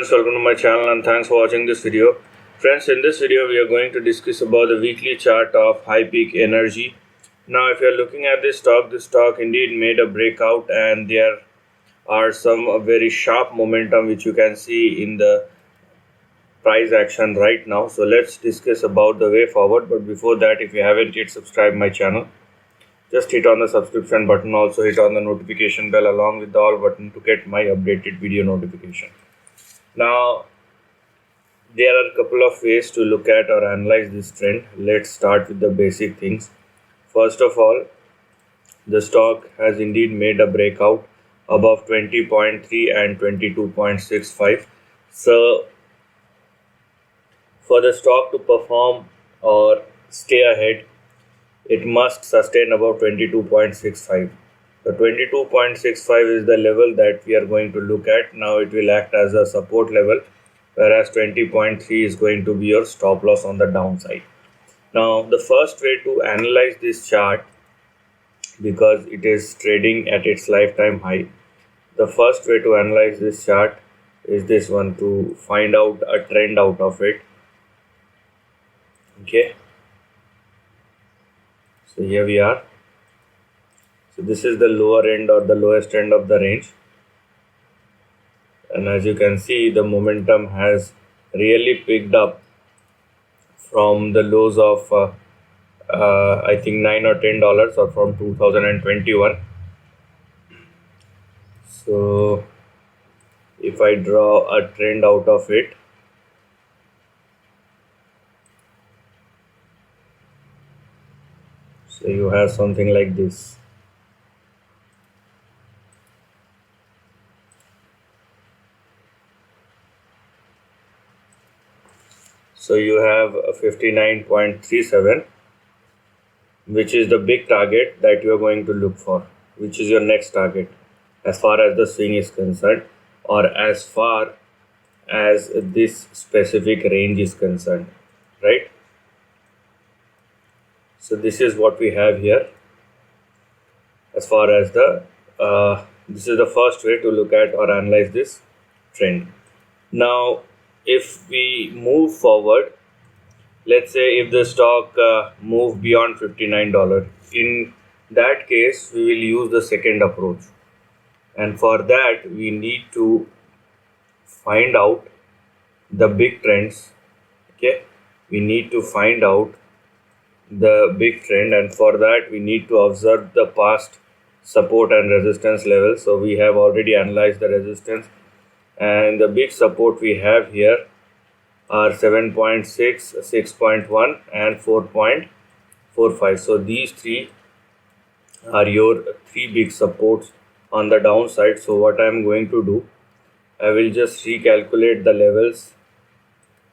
Welcome to my channel and thanks for watching this video. Friends, in this video we are going to discuss about the weekly chart of Highpeak Energy. Now if you are looking at this stock indeed made a breakout and there are some very sharp momentum which you can see in the price action right now. So let's discuss about the way forward, but before that, if you haven't yet subscribed my channel, just hit on the subscription button, also hit on the notification bell along with the all button to get my updated video notification. Now, there are a couple of ways to look at or analyze this trend. Let's start with the basic things. First of all, the stock has indeed made a breakout above 20.3 and 22.65. So, for the stock to perform or stay ahead, it must sustain above 22.65. The 22.65 is the level that we are going to look at. Now it will act as a support level, whereas 20.3 is going to be your stop loss on the downside. Now the first way to analyze this chart, because it is trading at its lifetime high, the first way to analyze this chart is this one, to find out a trend out of it. Okay, so here we are. So this is the lower end or the lowest end of the range, and as you can see, the momentum has really picked up from the lows of I think $9 or $10 or from 2021. So if I draw a trend out of it, so you have something like this. So you have a 59.37, which is the big target that you are going to look for, which is your next target as far as the swing is concerned, or as far as this specific range is concerned, right? So this is what we have here as far as the this is the first way to look at or analyze this trend. Now if we move forward, let's say if the stock move beyond $59, in that case we will use the second approach, and for that we need to find out the big trends. Okay, we need to find out the big trend, and for that we need to observe the past support and resistance levels. So we have already analyzed the resistance, and the big support we have here are 7.6, 6.1 and 4.45. so these three are your three big supports on the downside. So what I am going to do, I will just recalculate the levels,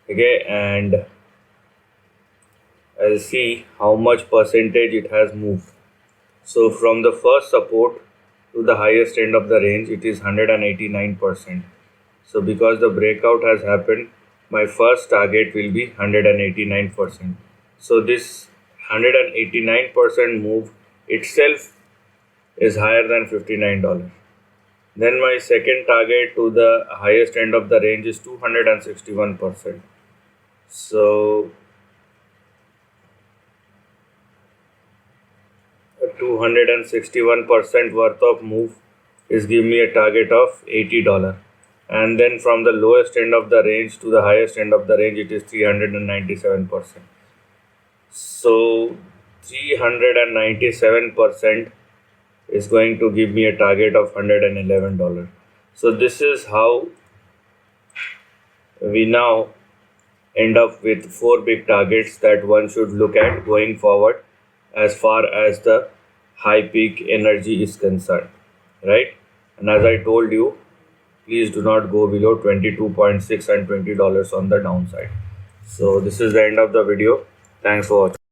okay, and I'll see how much percentage it has moved. So from the first support to the highest end of the range, it is 189%. So because the breakout has happened, my first target will be 189%. So this 189% move itself is higher than $59. Then my second target to the highest end of the range is 261%. So 261% worth of move is giving me a target of $80. And then from the lowest end of the range to the highest end of the range, it is 397%. So 397% is going to give me a target of $111. So this is how we now end up with four big targets that one should look at going forward as far as the Highpeak Energy is concerned, right? And as I told you, please do not go below 22.6 and $20 on the downside. So this is the end of the video. Thanks for watching.